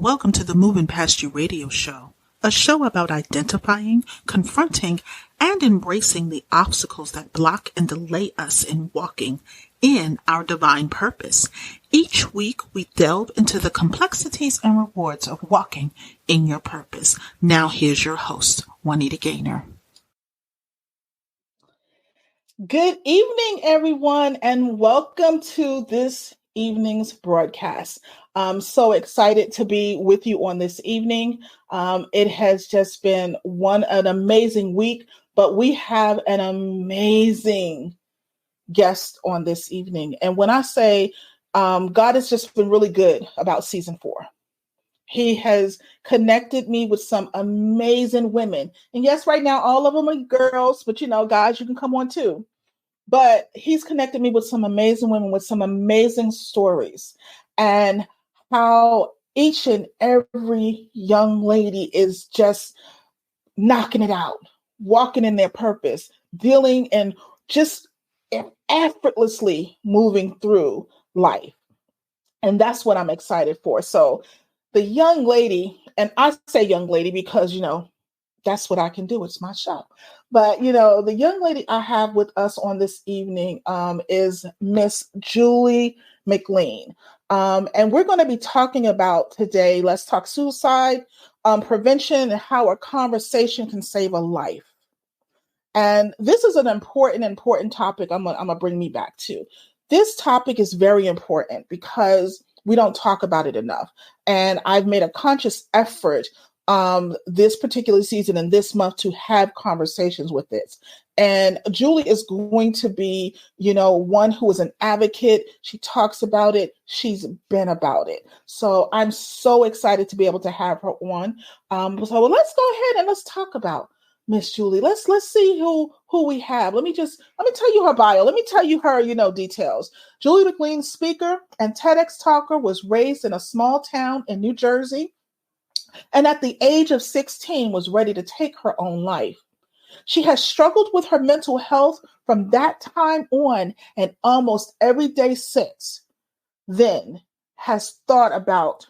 Welcome to the Moving Past You radio show, a show about identifying, confronting, and embracing the obstacles that block and delay us in walking in our divine purpose. Each week, we delve into the complexities and rewards of walking in your purpose. Now, here's your host, Juanita Gaynor. Good evening, everyone, and welcome to this evening's broadcast. I'm so excited to be with you on this evening. It has just been an amazing week, but we have an amazing guest on this evening. And when I say God has just been really good about season 4. He has connected me with some amazing women. And yes, right now, all of them are girls, but guys, you can come on too. But he's connected me with some amazing women with some amazing stories, and how each and every young lady is just knocking it out, walking in their purpose, dealing and just effortlessly moving through life. And that's what I'm excited for. So the young lady, and I say young lady because, that's what I can do. It's my show. But, the young lady I have with us on this evening is Miss Julie McLean. And we're going to be talking about today, let's talk suicide prevention and how a conversation can save a life. And this is an important topic I'm going to bring me back to. This topic is very important because we don't talk about it enough. And I've made a conscious effort this particular season and this month to have conversations with this. And Julie is going to be, one who is an advocate. She talks about it. She's been about it. So I'm so excited to be able to have her on. Let's go ahead and let's talk about Miss Julie. Let's see who we have. Let me tell you her bio. Let me tell you her, details. Julie McLean, speaker and TEDx talker, was raised in a small town in New Jersey, and at the age of 16 was ready to take her own life. She has struggled with her mental health from that time on, and almost every day since then has thought about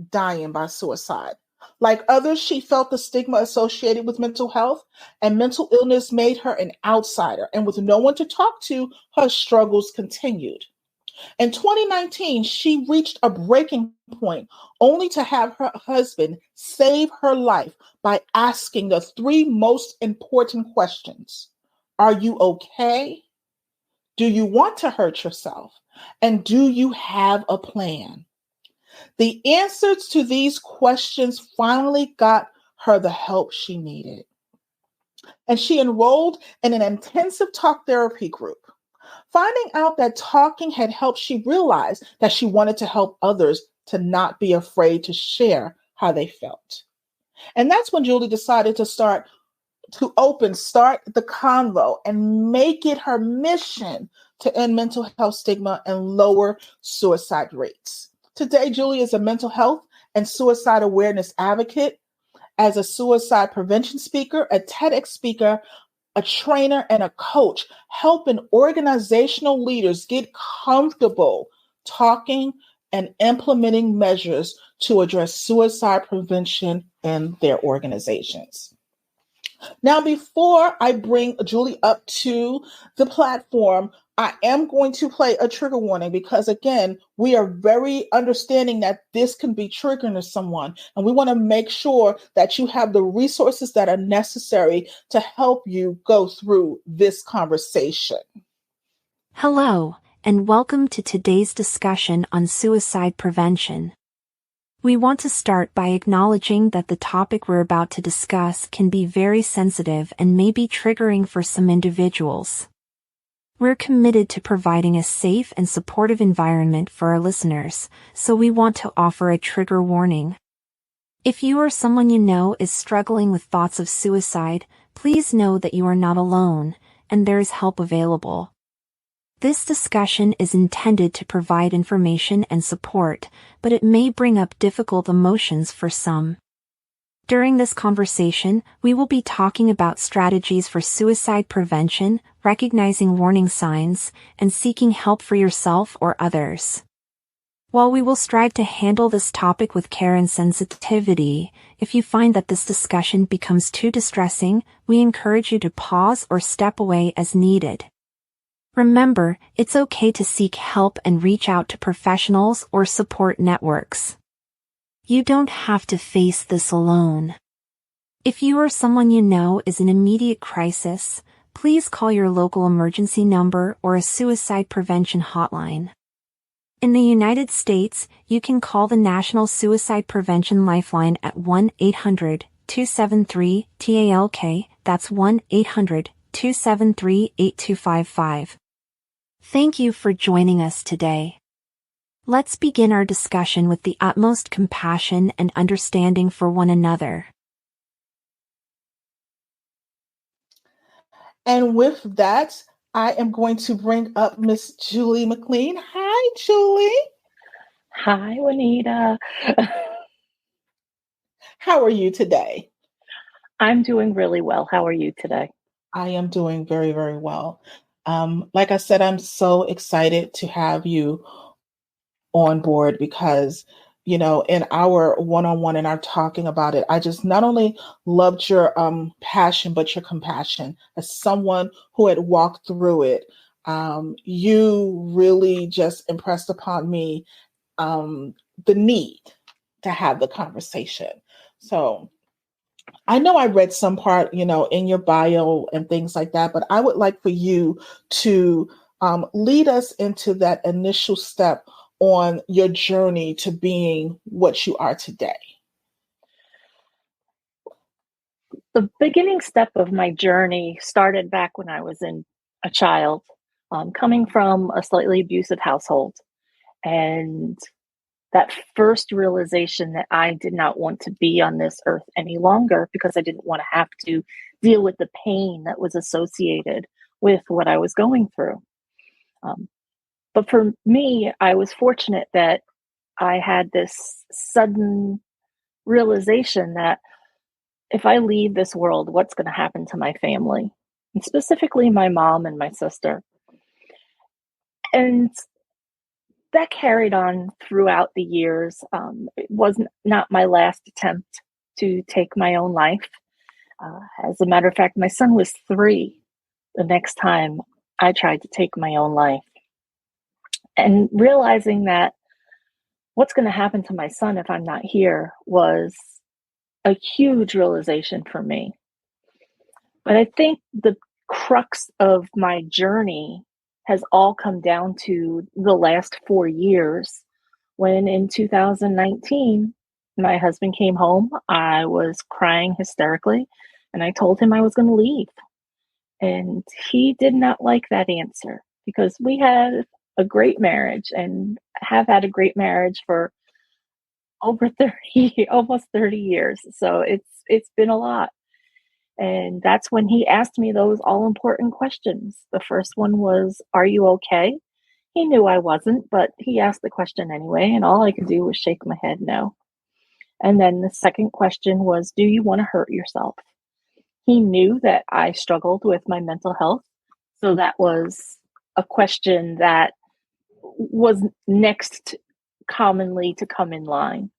dying by suicide. Like others, she felt the stigma associated with mental health, and mental illness made her an outsider. And with no one to talk to, her struggles continued. In 2019, she reached a breaking point only to have her husband save her life by asking the 3 most important questions. Are you okay? Do you want to hurt yourself? And do you have a plan? The answers to these questions finally got her the help she needed. And she enrolled in an intensive talk therapy group. Finding out that talking had helped, she realized that she wanted to help others to not be afraid to share how they felt. And that's when Julie decided to start the convo and make it her mission to end mental health stigma and lower suicide rates. Today, Julie is a mental health and suicide awareness advocate, as a suicide prevention speaker, a TEDx speaker, a trainer, and a coach, helping organizational leaders get comfortable talking and implementing measures to address suicide prevention in their organizations. Now, before I bring Julie up to the platform, I am going to play a trigger warning because, again, we are very understanding that this can be triggering to someone. And we want to make sure that you have the resources that are necessary to help you go through this conversation. Hello, and welcome to today's discussion on suicide prevention. We want to start by acknowledging that the topic we're about to discuss can be very sensitive and may be triggering for some individuals. We're committed to providing a safe and supportive environment for our listeners, so we want to offer a trigger warning. If you or someone you know is struggling with thoughts of suicide, please know that you are not alone, and there is help available. This discussion is intended to provide information and support, but it may bring up difficult emotions for some. During this conversation, we will be talking about strategies for suicide prevention, recognizing warning signs, and seeking help for yourself or others. While we will strive to handle this topic with care and sensitivity, if you find that this discussion becomes too distressing, we encourage you to pause or step away as needed. Remember, it's okay to seek help and reach out to professionals or support networks. You don't have to face this alone. If you or someone you know is in immediate crisis, please call your local emergency number or a suicide prevention hotline. In the United States, you can call the National Suicide Prevention Lifeline at 1-800-273-TALK, that's 1-800-273-8255. Thank you for joining us today. Let's begin our discussion with the utmost compassion and understanding for one another. And with that, I am going to bring up Miss Julie McLean. Hi, Julie. Hi, Juanita. How are you today? I'm doing really well. How are you today? I am doing very, very well. Like I said, I'm so excited to have you on board because, you know, in our one-on-one and our talking about it, I just not only loved your passion, but your compassion. As someone who had walked through it, you really just impressed upon me the need to have the conversation. So I know I read some part, you know, in your bio and things like that, but I would like for you to lead us into that initial step on your journey to being what you are today. The beginning step of my journey started back when I was a child, coming from a slightly abusive household. And that first realization that I did not want to be on this earth any longer because I didn't want to have to deal with the pain that was associated with what I was going through. But for me, I was fortunate that I had this sudden realization that if I leave this world, what's going to happen to my family, and specifically my mom and my sister. And that carried on throughout the years. It was not my last attempt to take my own life. As a matter of fact, my son was 3 the next time I tried to take my own life. And realizing that what's going to happen to my son if I'm not here was a huge realization for me. But I think the crux of my journey has all come down to the last 4 years when in 2019, my husband came home. I was crying hysterically and I told him I was going to leave. And he did not like that answer because we had a great marriage and have had a great marriage for over 30, almost 30 years. So it's been a lot. And that's when he asked me those all important questions. The first one was, "Are you okay?" He knew I wasn't, but he asked the question anyway, and all I could do was shake my head no. And then the second question was, "Do you want to hurt yourself?" He knew that I struggled with my mental health. So that was a question that was next commonly to come in line.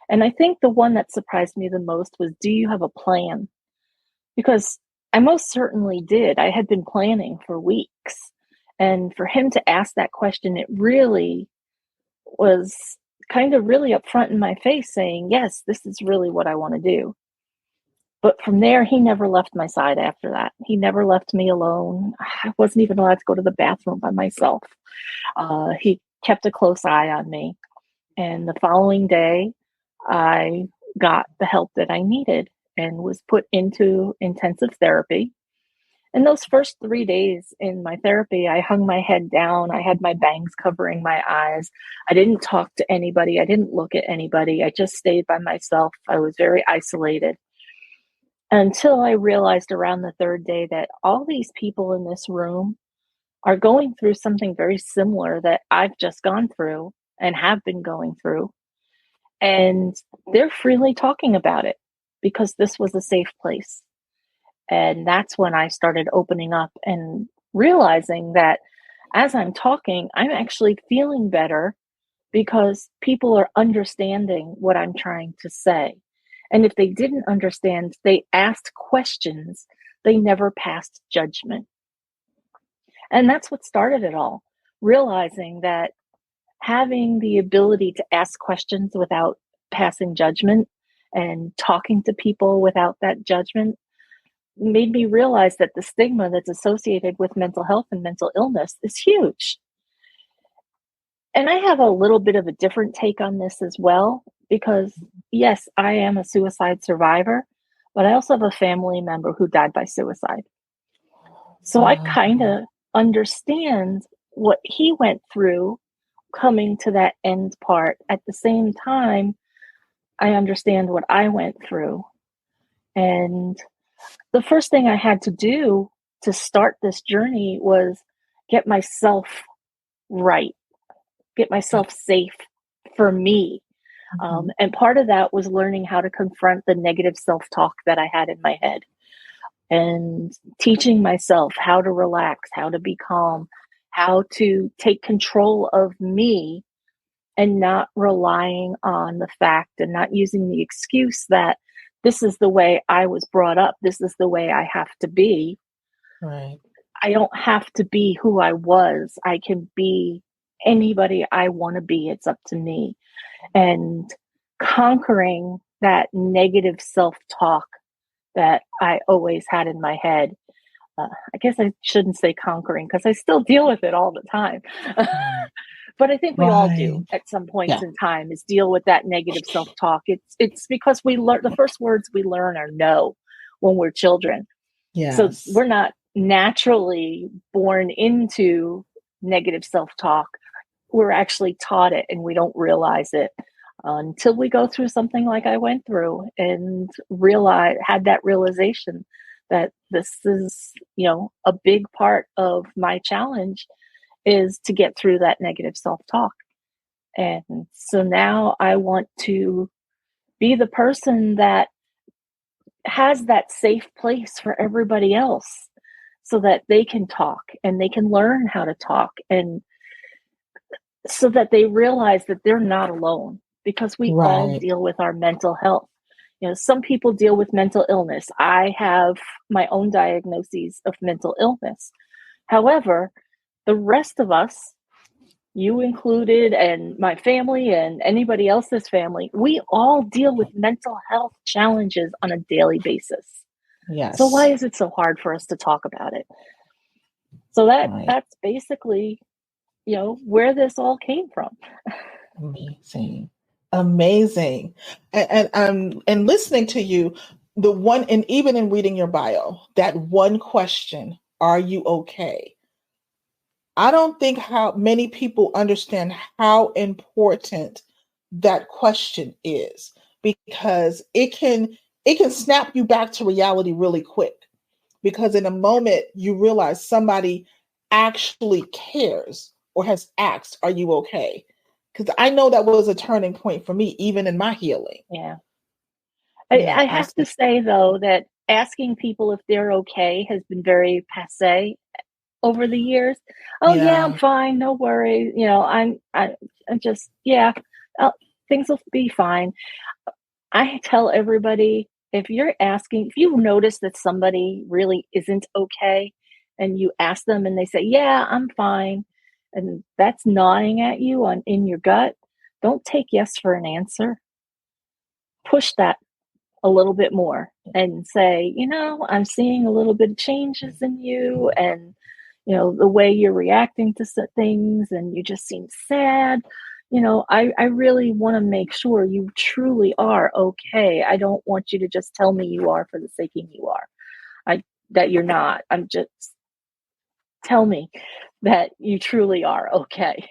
And I think the one that surprised me the most was, "Do you have a plan?" Because I most certainly did. I had been planning for weeks. And for him to ask that question, it really was kind of really upfront in my face saying, yes, this is really what I want to do. But from there, he never left my side after that. He never left me alone. I wasn't even allowed to go to the bathroom by myself. He kept a close eye on me. And the following day, I got the help that I needed and was put into intensive therapy. And those first 3 days in my therapy, I hung my head down. I had my bangs covering my eyes. I didn't talk to anybody. I didn't look at anybody. I just stayed by myself. I was very isolated until I realized around the 3rd day that all these people in this room are going through something very similar that I've just gone through and have been going through. And they're freely talking about it because this was a safe place. And that's when I started opening up and realizing that as I'm talking, I'm actually feeling better because people are understanding what I'm trying to say. And if they didn't understand, they asked questions. They never passed judgment. And that's what started it all, realizing that having the ability to ask questions without passing judgment and talking to people without that judgment made me realize that the stigma that's associated with mental health and mental illness is huge. And I have a little bit of a different take on this as well, because yes, I am a suicide survivor, but I also have a family member who died by suicide. So I kind of understand what he went through coming to that end part. At the same time, I understand what I went through. And the first thing I had to do to start this journey was get myself right, get myself safe for me. And part of that was learning how to confront the negative self-talk that I had in my head, and teaching myself how to relax, how to be calm, how to take control of me, and not relying on the fact and not using the excuse that this is the way I was brought up, this is the way I have to be. Right. I don't have to be who I was. I can be anybody I want to be. It's up to me. And conquering that negative self-talk that I always had in my head. I guess I shouldn't say conquering, because I still deal with it all the time. But I think we all do at some points in time, is deal with that negative self-talk. It's because we learn, the first words we learn are no when we're children. So we're not naturally born into negative self-talk. We're actually taught it, and we don't realize it until we go through something like I went through and had that realization that this is, a big part of my challenge is to get through that negative self-talk. And so now I want to be the person that has that safe place for everybody else, so that they can talk and they can learn how to talk, and so that they realize that they're not alone, because we all deal with our mental health. Some people deal with mental illness. I have my own diagnoses of mental illness. However, the rest of us, you included, and my family and anybody else's family, we all deal with mental health challenges on a daily basis. Yes. So why is it so hard for us to talk about it? So that's basically, where this all came from. Amazing. And listening to you, the one, and even in reading your bio, that one question, are you okay? I don't think how many people understand how important that question is, because it can snap you back to reality really quick, because in a moment you realize somebody actually cares or has asked, are you okay? Because I know that was a turning point for me, even in my healing. Yeah. I have to say, though, that asking people if they're okay has been very passé over the years. Yeah, I'm fine. No worries. I'm just, things will be fine. I tell everybody, if you notice that somebody really isn't okay, and you ask them and they say, yeah, I'm fine, and that's gnawing at you in your gut, don't take yes for an answer. Push that a little bit more and say, I'm seeing a little bit of changes in you, and the way you're reacting to things, and you just seem sad. I really want to make sure you truly are okay. I don't want you to just tell me you are for the sake of you are. That you're not. Tell me that you truly are okay.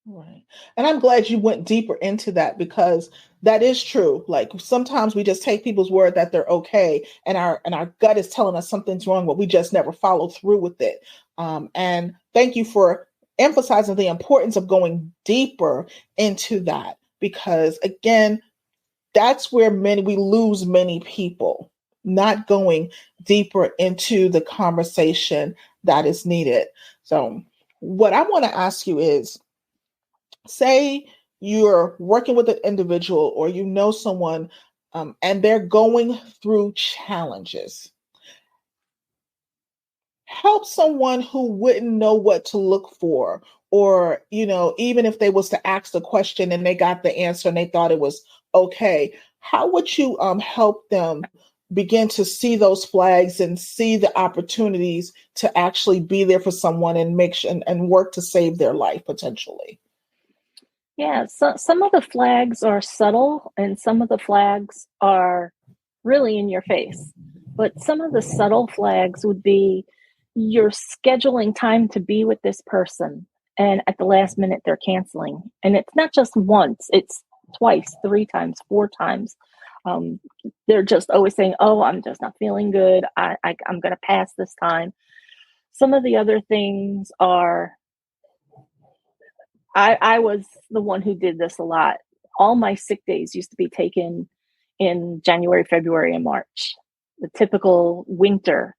Right. And I'm glad you went deeper into that, because that is true. Like, sometimes we just take people's word that they're okay, and our gut is telling us something's wrong, but we just never follow through with it. And thank you for emphasizing the importance of going deeper into that, because again, that's where we lose many people, not going deeper into the conversation that is needed. So what I want to ask you is, say you're working with an individual or you know someone and they're going through challenges, help someone who wouldn't know what to look for, or even if they was to ask the question and they got the answer and they thought it was okay, how would you help them begin to see those flags and see the opportunities to actually be there for someone and make sure and work to save their life potentially? Yeah, so some of the flags are subtle and some of the flags are really in your face. But some of the subtle flags would be you're scheduling time to be with this person, and at the last minute they're canceling. And it's not just once, it's twice, 3 times, 4 times. They're just always saying, oh, I'm just not feeling good. I'm going to pass this time. Some of the other things are, I was the one who did this a lot. All my sick days used to be taken in January, February, and March, the typical winter,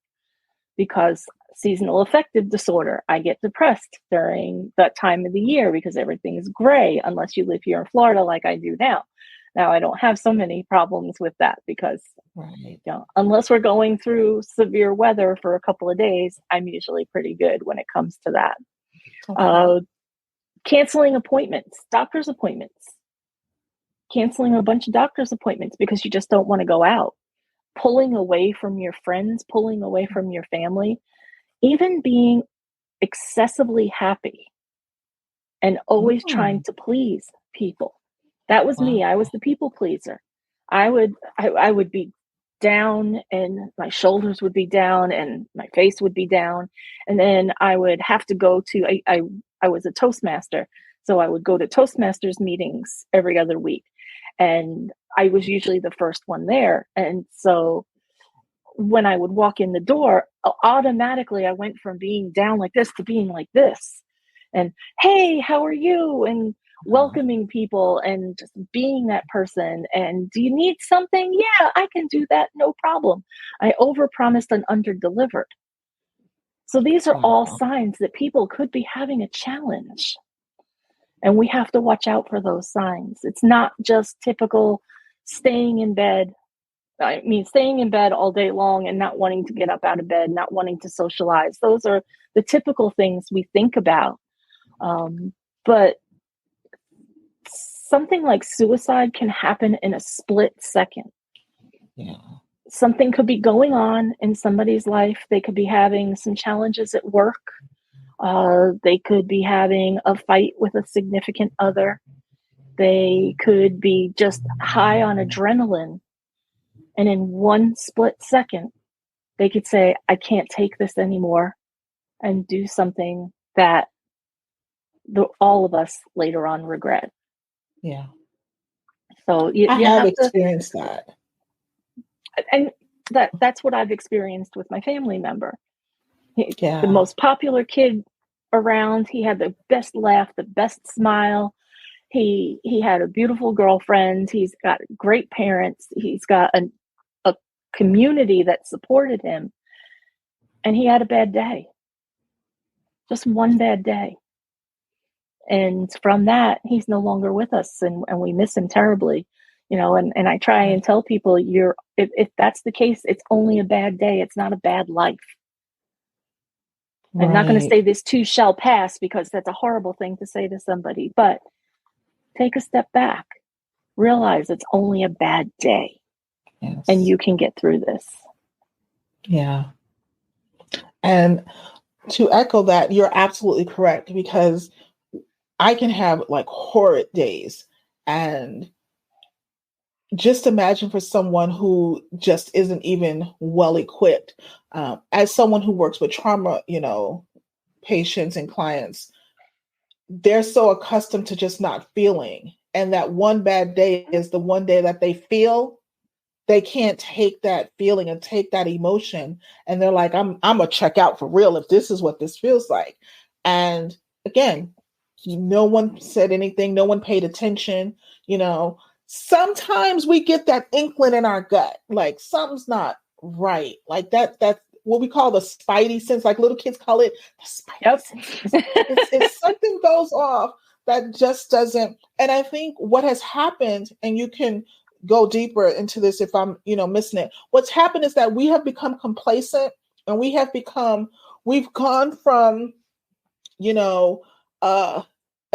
because seasonal affective disorder. I get depressed during that time of the year because everything is gray, unless you live here in Florida like I do now. Now I don't have so many problems with that because, unless we're going through severe weather for a couple of days, I'm usually pretty good when it comes to that. Okay. Canceling appointments, doctor's appointments, canceling a bunch of doctor's appointments because you just don't want to go out, pulling away from your friends, pulling away from your family, even being excessively happy and always trying to please people. That was me. I was the people pleaser. I would be down and my shoulders would be down and my face would be down. And then I would have to go to, I was a Toastmaster. So I would go to Toastmasters meetings every other week. And I was usually the first one there. And so when I would walk in the door, automatically I went from being down like this to being like this. And, hey, how are you? And welcoming people and just being that person. And do you need something? Yeah, I can do that. No problem. I overpromised and underdelivered. So these are all signs that people could be having a challenge. And we have to watch out for those signs. It's not just typical staying in bed. I mean, staying in bed all day long and not wanting to get up out of bed, not wanting to socialize. Those are the typical things we think about. But something like suicide can happen in a split second. Yeah. Something could be going on in somebody's life. They could be having some challenges at work. They could be having a fight with a significant other. They could be just high on adrenaline. And in one split second, they could say, I can't take this anymore, and do something that all of us later on regret. Yeah. So I have experienced that. And that's what I've experienced with my family member. Yeah. The most popular kid around. He had the best laugh, the best smile. He had a beautiful girlfriend. He's got great parents. He's got a community that supported him. And he had a bad day. Just one bad day. And from that, he's no longer with us, and we miss him terribly. And I try and tell people, if that's the case, it's only a bad day. It's not a bad life. Right. I'm not going to say this too shall pass, because that's a horrible thing to say to somebody, but take a step back, realize it's only a bad day. Yes. And you can get through this. Yeah. And to echo that, you're absolutely correct, because I can have like horrid days, and just imagine for someone who just isn't even well equipped. As someone who works with trauma, patients and clients, they're so accustomed to just not feeling. And that one bad day is the one day that they feel. They can't take that feeling and take that emotion. And they're like, I'm gonna check out for real if this is what this feels like. And again, no one said anything. No one paid attention. Sometimes we get that inkling in our gut, like something's not right. Like that's what we call the spidey sense. Like little kids call it the spidey sense. If something goes off, that just doesn't. And I think what has happened, and you can go deeper into this if I'm, missing it. What's happened is that we have become complacent, and we've gone from, you know, a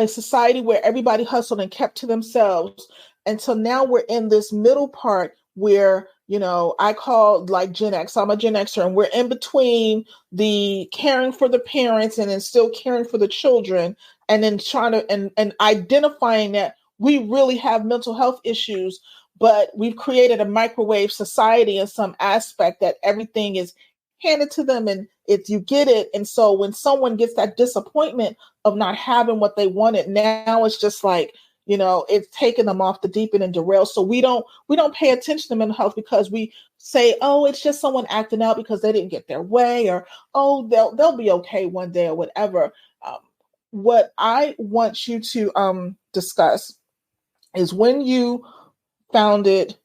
society where everybody hustled and kept to themselves. And so now we're in this middle part where, I call like Gen X. I'm a Gen Xer, and we're in between the caring for the parents and then still caring for the children, and then trying to and identifying that we really have mental health issues, but we've created a microwave society in some aspect that everything is handed to them and if you get it. And so when someone gets that disappointment of not having what they wanted, now it's just like, it's taking them off the deep end and derailed. So we don't pay attention to mental health because we say, oh, it's just someone acting out because they didn't get their way, or oh, they'll be okay one day or whatever. What I want you to discuss is when you founded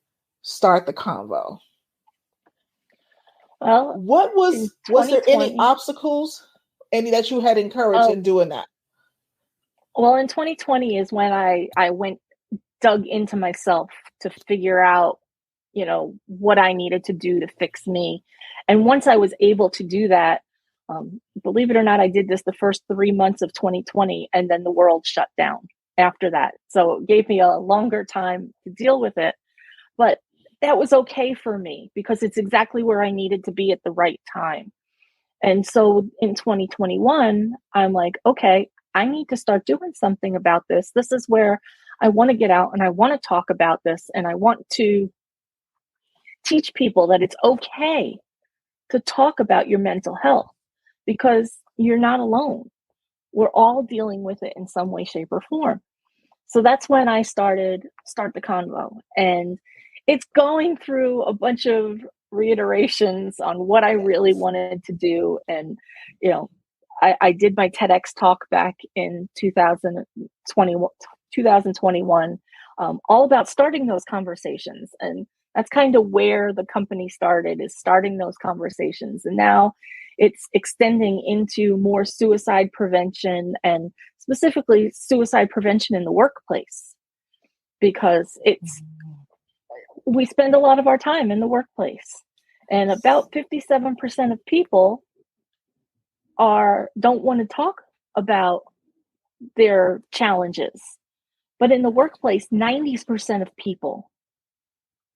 Start the Convo. Well, what was there any obstacles, any that you had encouraged in doing that? Well, in 2020 is when I dug into myself to figure out, what I needed to do to fix me. And once I was able to do that, believe it or not, I did this the first 3 months of 2020, and then the world shut down after that. So it gave me a longer time to deal with it. But that was okay for me because it's exactly where I needed to be at the right time. And so in 2021, I'm like, okay, I need to start doing something about this. This is where I want to get out and I want to talk about this. And I want to teach people that it's okay to talk about your mental health because you're not alone. We're all dealing with it in some way, shape, or form. So that's when I started Start the Convo. And it's going through a bunch of reiterations on what I really wanted to do. And, I did my TEDx talk back in 2021, all about starting those conversations. And that's kind of where the company started, is starting those conversations. And now it's extending into more suicide prevention, and specifically suicide prevention in the workplace, because we spend a lot of our time in the workplace, and about 57% of people don't want to talk about their challenges. But in the workplace, 90% of people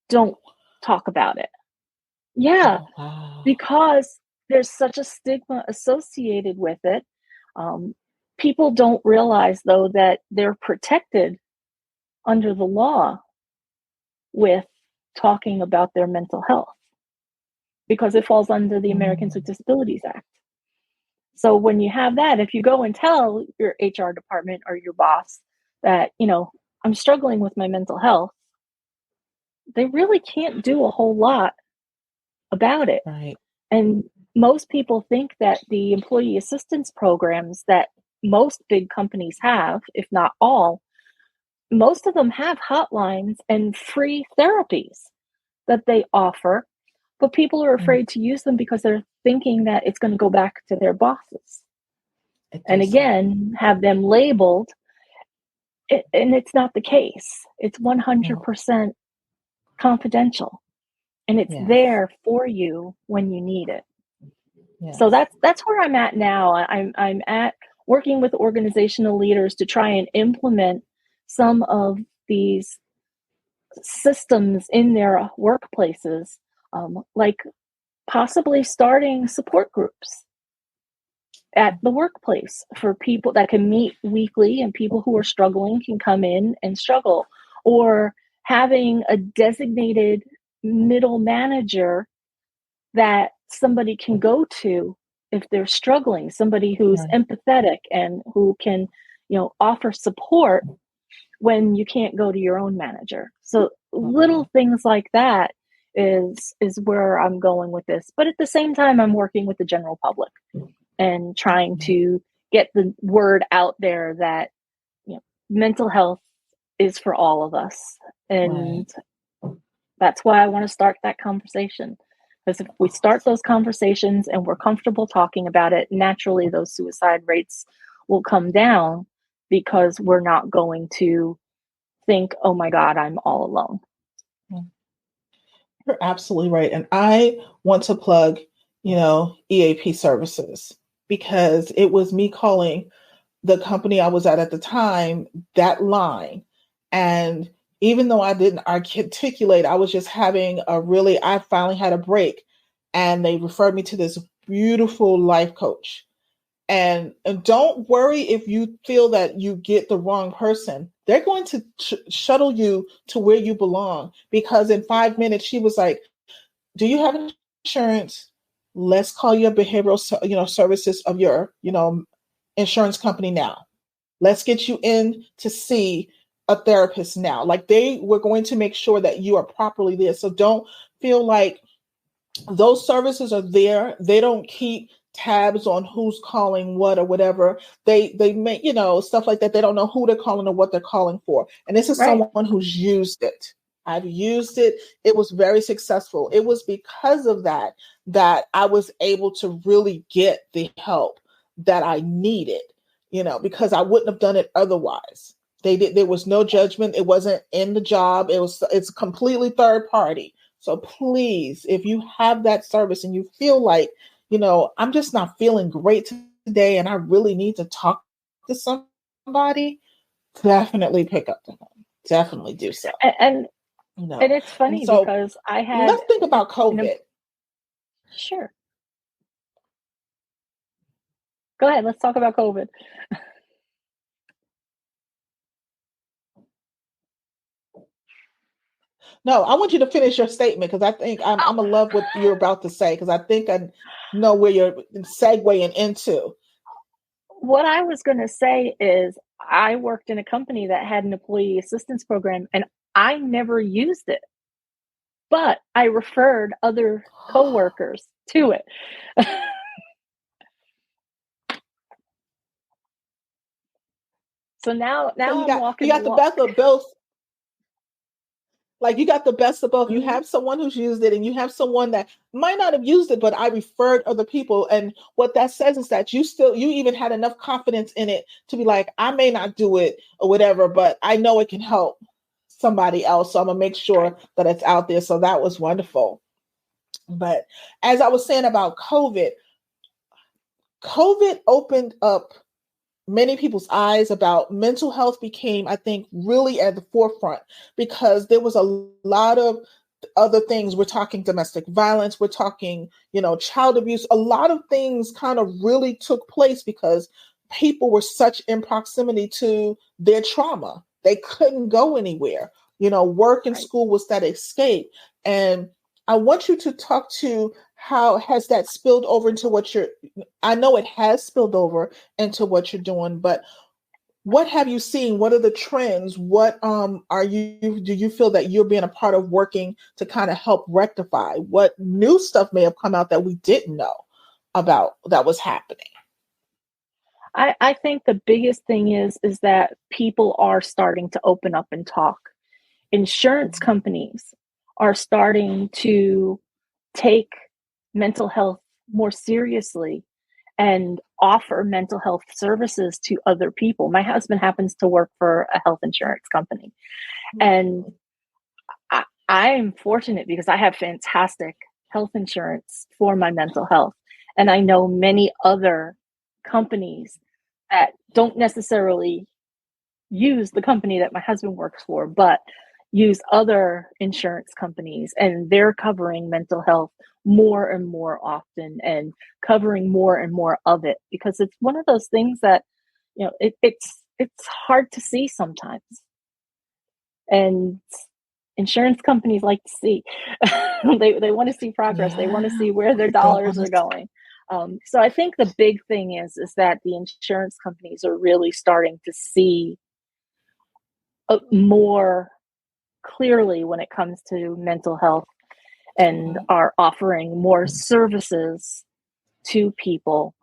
don't talk about it. Yeah, because there's such a stigma associated with it. People don't realize, though, that they're protected under the law with talking about their mental health because it falls under the Americans with Disabilities Act. So when you have that, if you go and tell your HR department or your boss that, I'm struggling with my mental health, they really can't do a whole lot about it. Right. And most people think that the employee assistance programs that most big companies have, if not all, most of them have hotlines and free therapies that they offer, but people are afraid to use them because they're thinking that it's going to go back to their bosses. And again, have them labeled, and it's not the case. It's 100% confidential, and it's there for you when you need it. Yes. So that's where I'm at now. I'm at working with organizational leaders to try and implement some of these systems in their workplaces, like possibly starting support groups at the workplace for people that can meet weekly, and people who are struggling can come in and struggle, or having a designated middle manager that somebody can go to if they're struggling, somebody who's empathetic and who can, offer support when you can't go to your own manager. So little things like that is where I'm going with this. But at the same time, I'm working with the general public and trying to get the word out there that, mental health is for all of us. And that's why I want to start that conversation. Because if we start those conversations and we're comfortable talking about it, naturally those suicide rates will come down. because we're not going to think, oh my God, I'm all alone. You're absolutely right. And I want to plug, EAP services, because it was me calling the company I was at the time, that line. And even though I didn't articulate, I was just having I finally had a break, and they referred me to this beautiful life coach. And don't worry if you feel that you get the wrong person. They're going to shuttle you to where you belong, because in 5 minutes she was like, do you have insurance? Let's call your behavioral services of your insurance company now. Let's get you in to see a therapist now. Like, they were going to make sure that you are properly there. So don't feel like those services are there. They don't keep tabs on who's calling what or whatever. They make, stuff like that. They don't know who they're calling or what they're calling for. And this is Right. someone who's used it. I've used it. It was very successful. It was because of that I was able to really get the help that I needed, because I wouldn't have done it otherwise. There was no judgment. It wasn't in the job. It's completely third party. So please, if you have that service and you feel like, I'm just not feeling great today and I really need to talk to somebody, definitely pick up the phone. Definitely do so. And it's funny, and so, because I had. Let's think about COVID. Sure. Go ahead. Let's talk about COVID. No, I want you to finish your statement, because I think I'm gonna love what you're about to say, because I think I know where you're segueing into. What I was going to say is, I worked in a company that had an employee assistance program, and I never used it, but I referred other coworkers to it. So now So I'm walking the the walk. best of both. Like, you got the best of both. You Mm-hmm. have someone who's used it, and you have someone that might not have used it, but I referred other people. And what that says is that you even had enough confidence in it to be like, I may not do it or whatever, but I know it can help somebody else. So I'm gonna make sure that it's out there. So that was wonderful. But as I was saying about COVID opened up many people's eyes about mental health, became, I think, really at the forefront, because there was a lot of other things. We're talking domestic violence, we're talking, child abuse. A lot of things kind of really took place because people were such in proximity to their trauma. They couldn't go anywhere. Work and school was that escape. And I want you to talk to how has that spilled over into I know it has spilled over into what you're doing, but what have you seen? What are the trends? What do you feel that you're being a part of, working to kind of help rectify? What new stuff may have come out that we didn't know about that was happening? I think the biggest thing is that people are starting to open up and talk. Insurance companies are starting to take mental health more seriously and offer mental health services to other people. My husband happens to work for a health insurance company, and I am fortunate because I have fantastic health insurance for my mental health. And I know many other companies that don't necessarily use the company that my husband works for, but use other insurance companies, and they're covering mental health more and more often and covering more and more of it, because it's one of those things that, it's hard to see sometimes. And insurance companies like to see. They want to see progress. They want to see where their dollars are going. So I think the big thing is that the insurance companies are really starting to see more clearly when it comes to mental health, and are offering more services to people,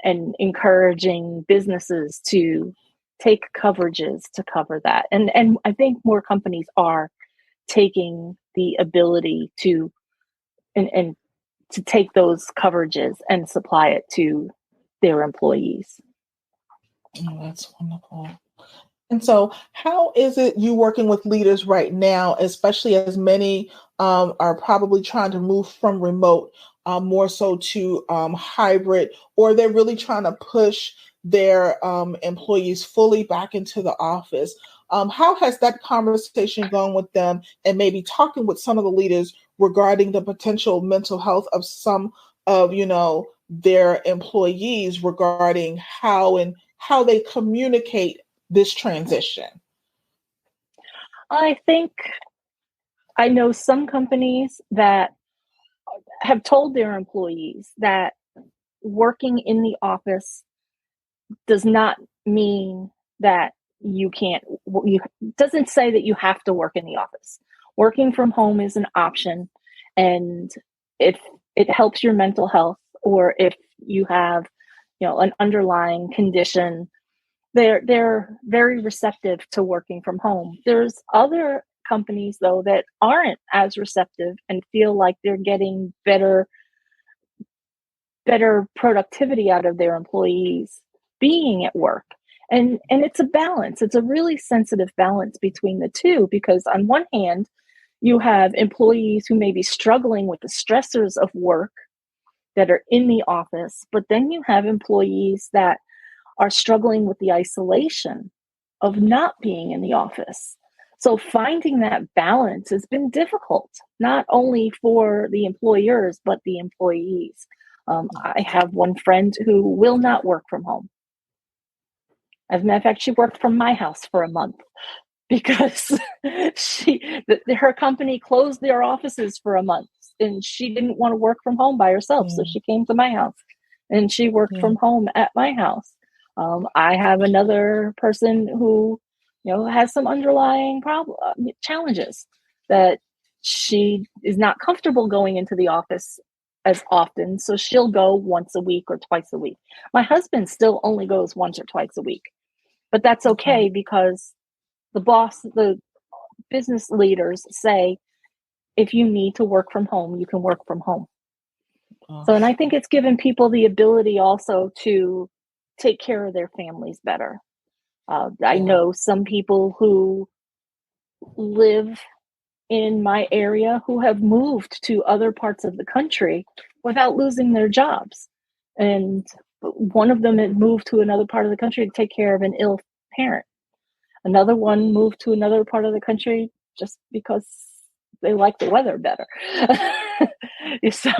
and encouraging businesses to take coverages to cover that. And I think more companies are taking the ability to and to take those coverages and supply it to their employees. Oh, that's wonderful. And so, how is it you working with leaders right now, especially as many are probably trying to move from remote more so to hybrid, or they're really trying to push their employees fully back into the office? How has that conversation gone with them, and maybe talking with some of the leaders regarding the potential mental health of some of their employees regarding how they communicate this transition? I think I know some companies that have told their employees that working in the office does not mean that you can't, you doesn't say that you have to work in the office. Working from home is an option. And if it helps your mental health, or if you have, an underlying condition, they're very receptive to working from home. There's other companies though that aren't as receptive and feel like they're getting better productivity out of their employees being at work. And it's a balance. It's a really sensitive balance between the two, because on one hand, you have employees who may be struggling with the stressors of work that are in the office, but then you have employees that are struggling with the isolation of not being in the office. So finding that balance has been difficult, not only for the employers, but the employees. I have one friend who will not work from home. As a matter of fact, she worked from my house for a month because her company closed their offices for a month, and she didn't want to work from home by herself. So she came to my house and she worked from home at my house. I have another person who, has some underlying challenges that she is not comfortable going into the office as often. So she'll go once a week or twice a week. My husband still only goes once or twice a week, but that's okay because the business leaders say, if you need to work from home, you can work from home. So, and I think it's given people the ability also to take care of their families better. I know some people who live in my area who have moved to other parts of the country without losing their jobs. And one of them had moved to another part of the country to take care of an ill parent. Another one moved to another part of the country just because they like the weather better. There's so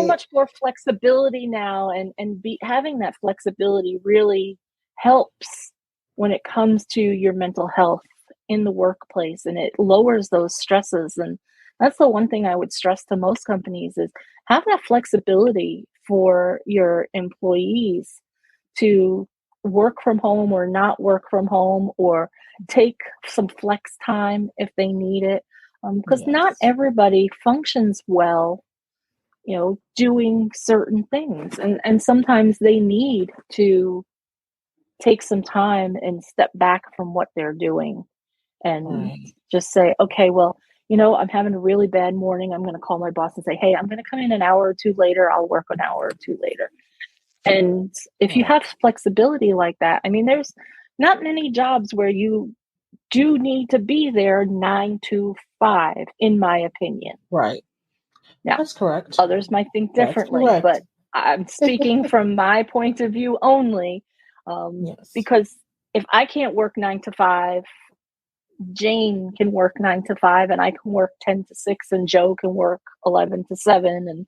much more flexibility now, and having that flexibility really helps when it comes to your mental health in the workplace, and it lowers those stresses. And that's the one thing I would stress to most companies is have that flexibility for your employees to work from home or not work from home, or take some flex time if they need it. Because not everybody functions well, doing certain things. And sometimes they need to take some time and step back from what they're doing and just say, okay, well, I'm having a really bad morning. I'm going to call my boss and say, hey, I'm going to come in an hour or two later. I'll work an hour or two later. And if you have flexibility like that, I mean, there's not many jobs where you do need to be there 9 to 5, in my opinion. Right. Now, that's correct. Others might think differently, but I'm speaking from my point of view only. Because if I can't work 9 to 5, Jane can work 9 to 5, and I can work 10 to 6, and Joe can work 11 to 7. And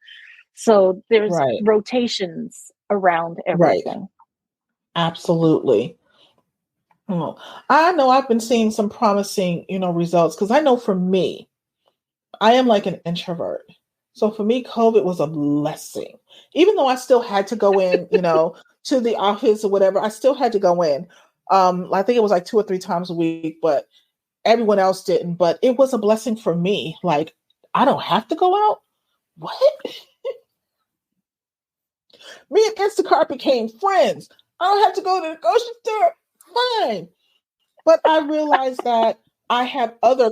so there's rotations around everything. Absolutely. Oh, I know I've been seeing some promising, results, because I know for me, I am like an introvert. So for me, COVID was a blessing. Even though I still had to go in, to the office or whatever, I still had to go in. I think it was like 2 or 3 times a week, but everyone else didn't. But it was a blessing for me. Like, I don't have to go out. What? Me and Instacart became friends. I don't have to go to the grocery store. Fine. But I realized that I have other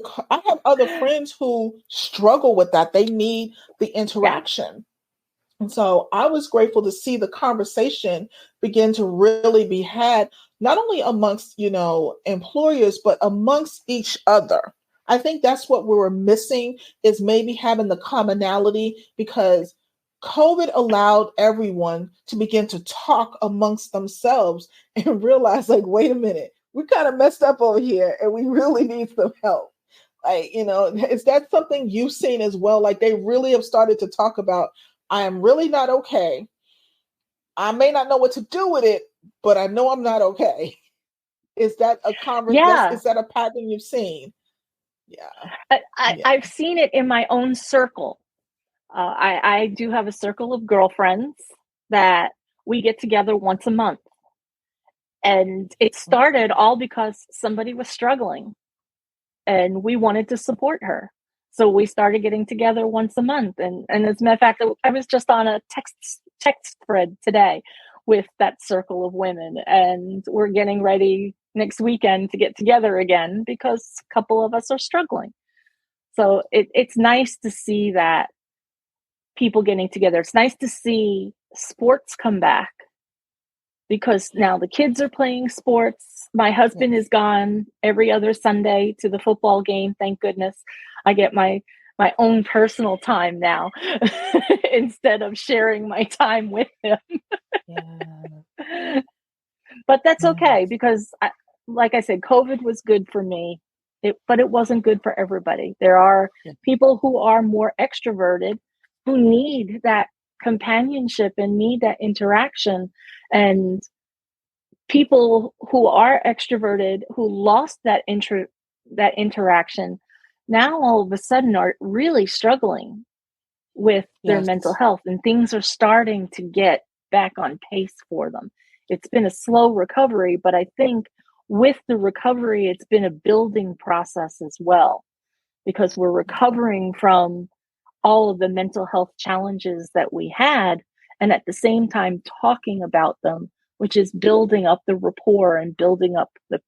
friends who struggle with that. They need the interaction. And so I was grateful to see the conversation begin to really be had, not only amongst, employers, but amongst each other. I think that's what we were missing, is maybe having the commonality, because COVID allowed everyone to begin to talk amongst themselves and realize, like, wait a minute, we kind of messed up over here and we really need some help. Like, is that something you've seen as well? Like, they really have started to talk about, I am really not okay. I may not know what to do with it, but I know I'm not okay. Is that a Yeah. is that a pattern you've seen? Yeah. I've seen it in my own circle. I do have a circle of girlfriends that we get together once a month. And it started all because somebody was struggling and we wanted to support her. So we started getting together once a month. And as a matter of fact, I was just on a text thread today with that circle of women. And we're getting ready next weekend to get together again because a couple of us are struggling. So it's nice to see that people getting together. It's nice to see sports come back, because now the kids are playing sports. My husband is gone every other Sunday to the football game. Thank goodness. I get my own personal time now instead of sharing my time with him. Yeah. But that's okay, because like I said, COVID was good for me, but it wasn't good for everybody. There are people who are more extroverted who need that companionship and need that interaction. And people who are extroverted, who lost that interaction, now all of a sudden are really struggling with their mental health, and things are starting to get back on pace for them. It's been a slow recovery, but I think with the recovery, it's been a building process as well, because we're recovering from all of the mental health challenges that we had, and at the same time talking about them, which is building up the rapport and building up the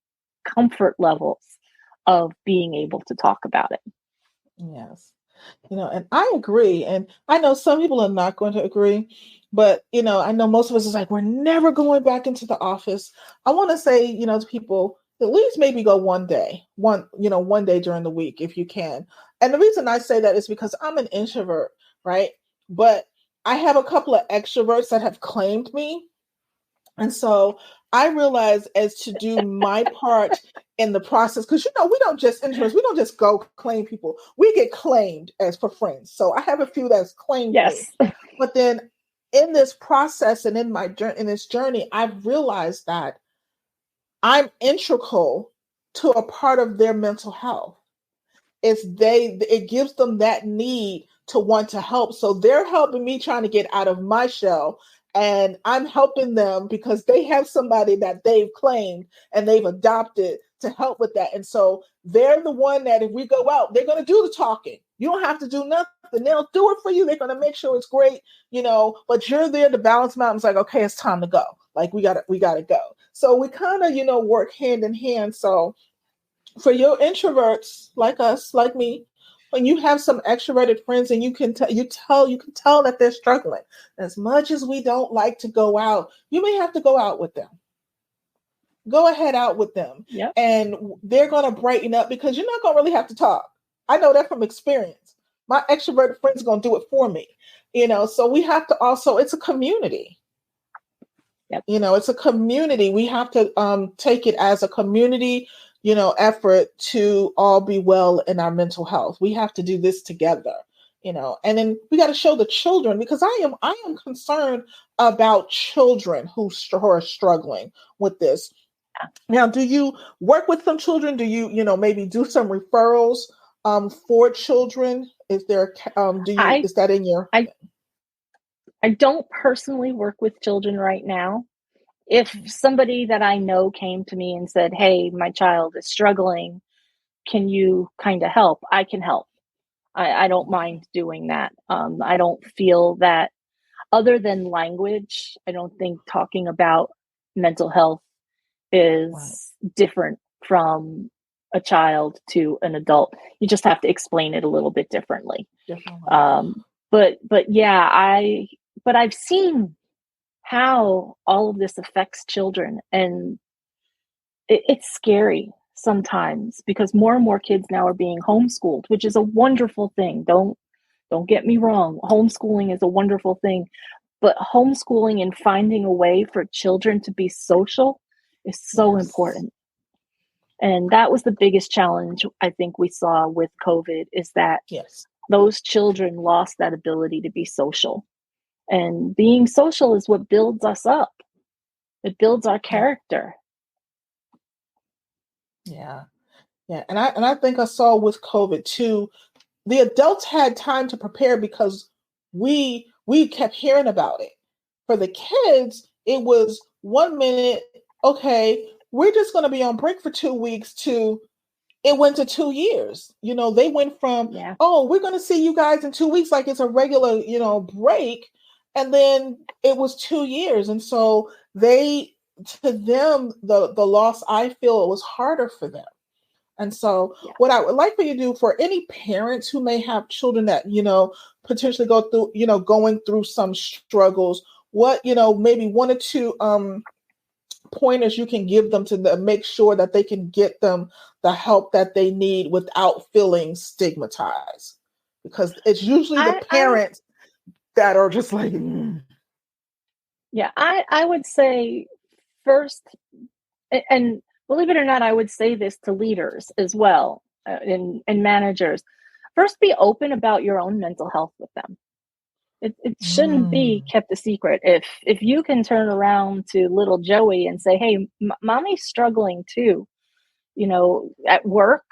comfort levels of being able to talk about it. Yes. And I agree. And I know some people are not going to agree, but, I know most of us is like, we're never going back into the office. I want to say, to people, at least maybe go one day during the week if you can. And the reason I say that is because I'm an introvert, right? But I have a couple of extroverts that have claimed me. And so I realized, as to do my part in the process, because we don't just go claim people. We get claimed as for friends. So I have a few that's claimed me. But then in this process and in this journey, I've realized that I'm integral to a part of their mental health. It gives them that need to want to help. So they're helping me trying to get out of my shell, and I'm helping them because they have somebody that they've claimed and they've adopted to help with that. And so they're the one that if we go out, they're going to do the talking. You don't have to do nothing. They'll do it for you. They're going to make sure it's great, but you're there to balance them out. It's like, okay, it's time to go. Like we got to go. So we kind of, work hand in hand. So for your introverts like us, like me, when you have some extroverted friends and you can tell that they're struggling, as much as we don't like to go out, you may have to go out with them. Go ahead out with them. And they're going to brighten up, because you're not going to really have to talk. I know that from experience. My extroverted friends are going to do it for me. So we have to also, it's a community. It's a community. We have to take it as a community effort to all be in our mental health. We have to do this together, and then we got to show the children, because I am concerned about children who are struggling with this. Now, do you work with some children? Do you, maybe do some referrals for children? Is there, is that in your? I don't personally work with children right now. If somebody that I know came to me and said, hey, my child is struggling, can you kind of help? I can help. I don't mind doing that. I don't feel that, other than language, I don't think talking about mental health is different from a child to an adult. You just have to explain it a little bit differently. But yeah, but I've seen how all of this affects children, and it's scary sometimes because more and more kids now are being homeschooled, which is a wonderful thing. Don't get me wrong. Homeschooling is a wonderful thing, but homeschooling and finding a way for children to be social is so important. And that was the biggest challenge I think we saw with COVID, is that those children lost that ability to be social. And being social is what builds us up. It builds our character. Yeah. And I think I saw with COVID too, the adults had time to prepare because we kept hearing about it. For the kids, it was 1 minute, okay, we're just going to be on break for 2 weeks, to it went to 2 years. They went from, oh, we're going to see you guys in 2 weeks like it's a regular, break. And then it was 2 years. And so to them, the loss, I feel it was harder for them. And so what I would like for you to do for any parents who may have children that, potentially go through, going through some struggles, what, maybe 1 or 2 pointers you can give them to make sure that they can get them the help that they need without feeling stigmatized, because it's usually the parents that are just like, I would say first, and believe it or not, I would say this to leaders as well, and managers. First, be open about your own mental health with them. It shouldn't be kept a secret. If you can turn around to little Joey and say, hey, mommy's struggling too. At work,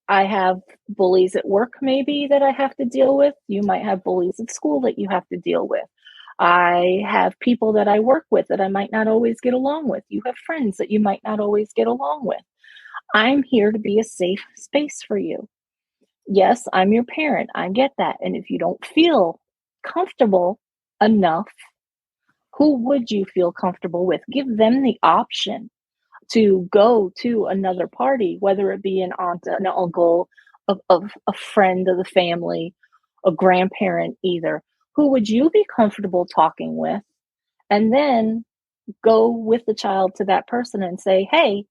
I have bullies at work maybe that I have to deal with. You might have bullies at school that you have to deal with. I have people that I work with that I might not always get along with. You have friends that you might not always get along with. I'm here to be a safe space for you. Yes, I'm your parent. I get that. And if you don't feel comfortable enough, who would you feel comfortable with? Give them the option to go to another party, whether it be an aunt, an uncle, of a friend of the family, a grandparent either. Who would you be comfortable talking with? And then go with the child to that person and say, hey,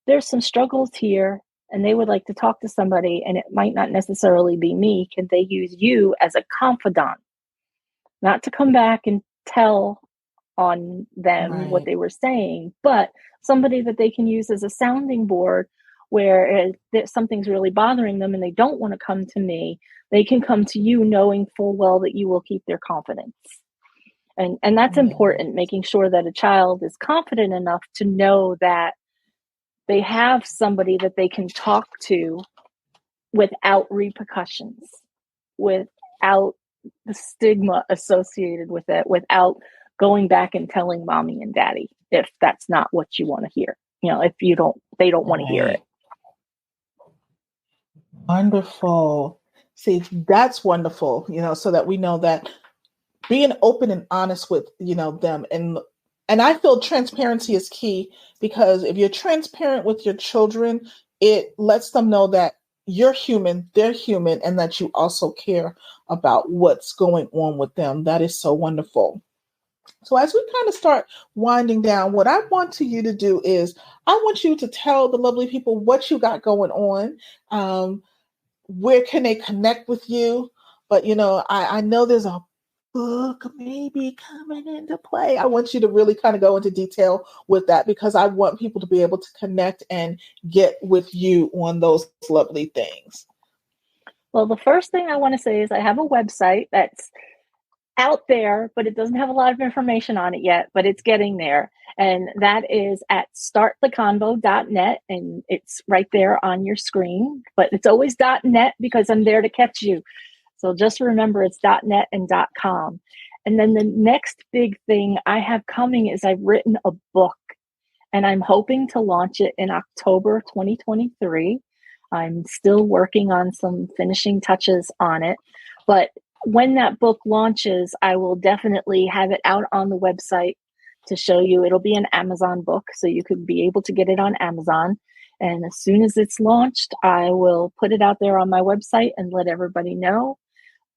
there's some struggles here and they would like to talk to somebody, and it might not necessarily be me. Can they use you as a confidant? Not to come back and tell on them what they were saying, but somebody that they can use as a sounding board where something's really bothering them and they don't want to come to me. They can come to you knowing full well that you will keep their confidence. And that's important, making sure that a child is confident enough to know that they have somebody that they can talk to without repercussions, without the stigma associated with it, without going back and telling mommy and daddy if that's not what you want to hear. If they don't want to hear it. Wonderful. See, that's wonderful, so that we know that being open and honest with, them. And I feel transparency is key, because if you're transparent with your children, it lets them know that you're human, they're human, and that you also care about what's going on with them. That is so wonderful. So as we kind of start winding down, what I want you to do is I want you to tell the lovely people what you got going on. Where can they connect with you? But, I know there's a book maybe coming into play. I want you to really kind of go into detail with that, because I want people to be able to connect and get with you on those lovely things. Well, the first thing I want to say is I have a website that's out there, but it doesn't have a lot of information on it yet, but it's getting there. And that is at starttheconvo.net, and it's right there on your screen, but it's always .net because I'm there to catch you. So just remember it's .net and .com. And then the next big thing I have coming is I've written a book, and I'm hoping to launch it in October 2023. I'm still working on some finishing touches on it, but when that book launches, I will definitely have it out on the website to show you. It'll be an Amazon book, so you could be able to get it on Amazon. And as soon as it's launched, I will put it out there on my website and let everybody know.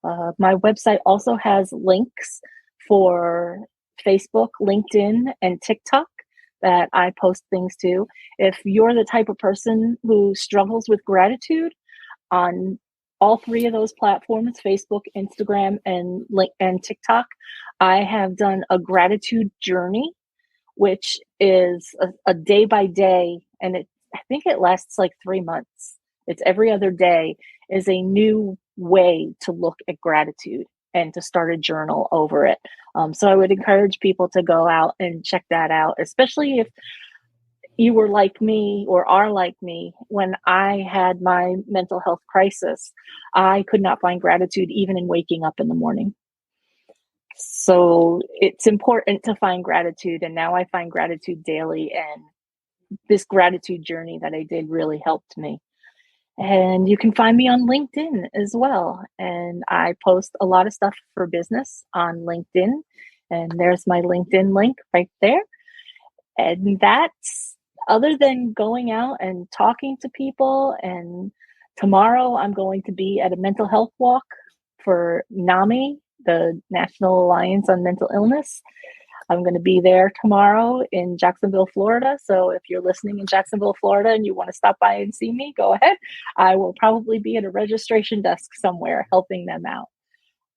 My website also has links for Facebook, LinkedIn, and TikTok that I post things to. If you're the type of person who struggles with gratitude, on all three of those platforms, Facebook, Instagram, and TikTok, I have done a gratitude journey, which is a day by day, and I think it lasts like 3 months. It's every other day is a new way to look at gratitude and to start a journal over it. So I would encourage people to go out and check that out, especially if you were like me or are like me. When I had my mental health crisis, I could not find gratitude even in waking up in the morning. So it's important to find gratitude. And now I find gratitude daily. And this gratitude journey that I did really helped me. And you can find me on LinkedIn as well. And I post a lot of stuff for business on LinkedIn. And there's my LinkedIn link right there. And that's, other than going out and talking to people. And tomorrow I'm going to be at a mental health walk for NAMI, the National Alliance on Mental Illness. I'm going to be there tomorrow in Jacksonville, Florida. So if you're listening in Jacksonville, Florida, and you want to stop by and see me, go ahead. I will probably be at a registration desk somewhere helping them out.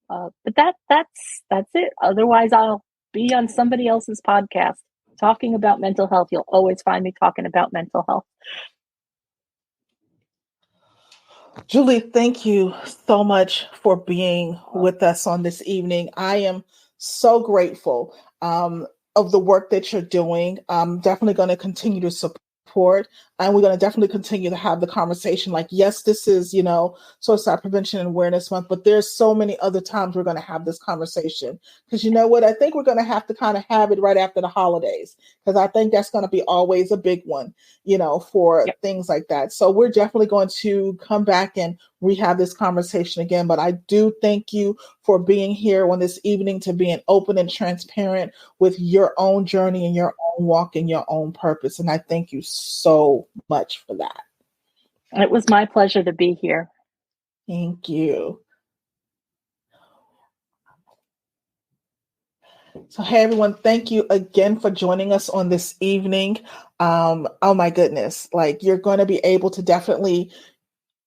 But that's it. Otherwise, I'll be on somebody else's podcast talking about mental health. You'll always find me talking about mental health. Julie, thank you so much for being with us on this evening. I am so grateful of the work that you're doing. I'm definitely going to continue to support, and we're going to definitely continue to have the conversation. Like, yes, this is, Suicide Prevention and Awareness Month, but there's so many other times we're going to have this conversation. Because you know what? I think we're going to have to kind of have it right after the holidays, because I think that's going to be always a big one, for things like that. So we're definitely going to come back and rehab this conversation again. But I do thank you for being here on this evening, to being open and transparent with your own journey and your own walk and your own purpose. And I thank you so much for that. It was my pleasure to be here. Thank you. So, hey, everyone, thank you again for joining us on this evening. Oh, my goodness. Like, you're going to be able to definitely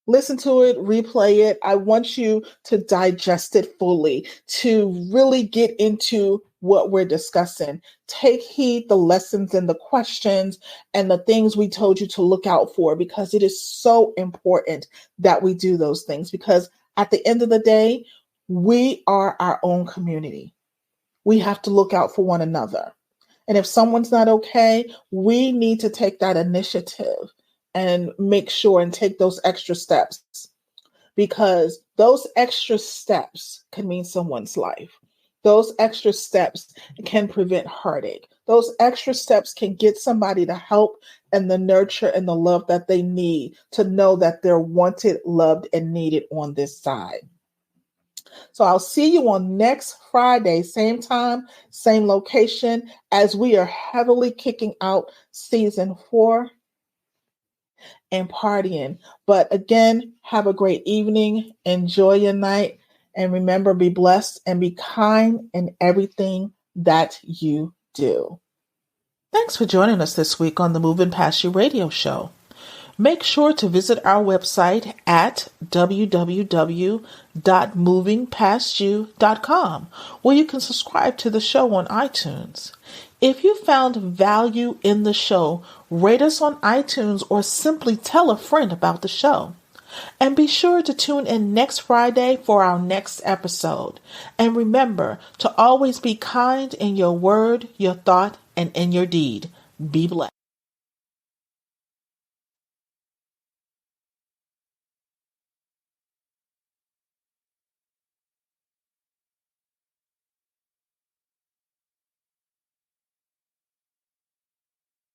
listen to it, replay it. I want you to digest it fully, to really get into what we're discussing. Take heed the lessons and the questions and the things we told you to look out for, because it is so important that we do those things, because at the end of the day, we are our own community. We have to look out for one another. And if someone's not okay, we need to take that initiative and make sure and take those extra steps, because those extra steps can mean someone's life. Those extra steps can prevent heartache. Those extra steps can get somebody the help and the nurture and the love that they need to know that they're wanted, loved, and needed on this side. So I'll see you on next Friday, same time, same location, as we are heavily kicking out season 4 and partying. But again, have a great evening. Enjoy your night. And remember, be blessed and be kind in everything that you do. Thanks for joining us this week on the Moving Past You radio show. Make sure to visit our website at www.movingpastyou.com, where you can subscribe to the show on iTunes. If you found value in the show, rate us on iTunes or simply tell a friend about the show. And be sure to tune in next Friday for our next episode. And remember to always be kind in your word, your thought, and in your deed. Be blessed.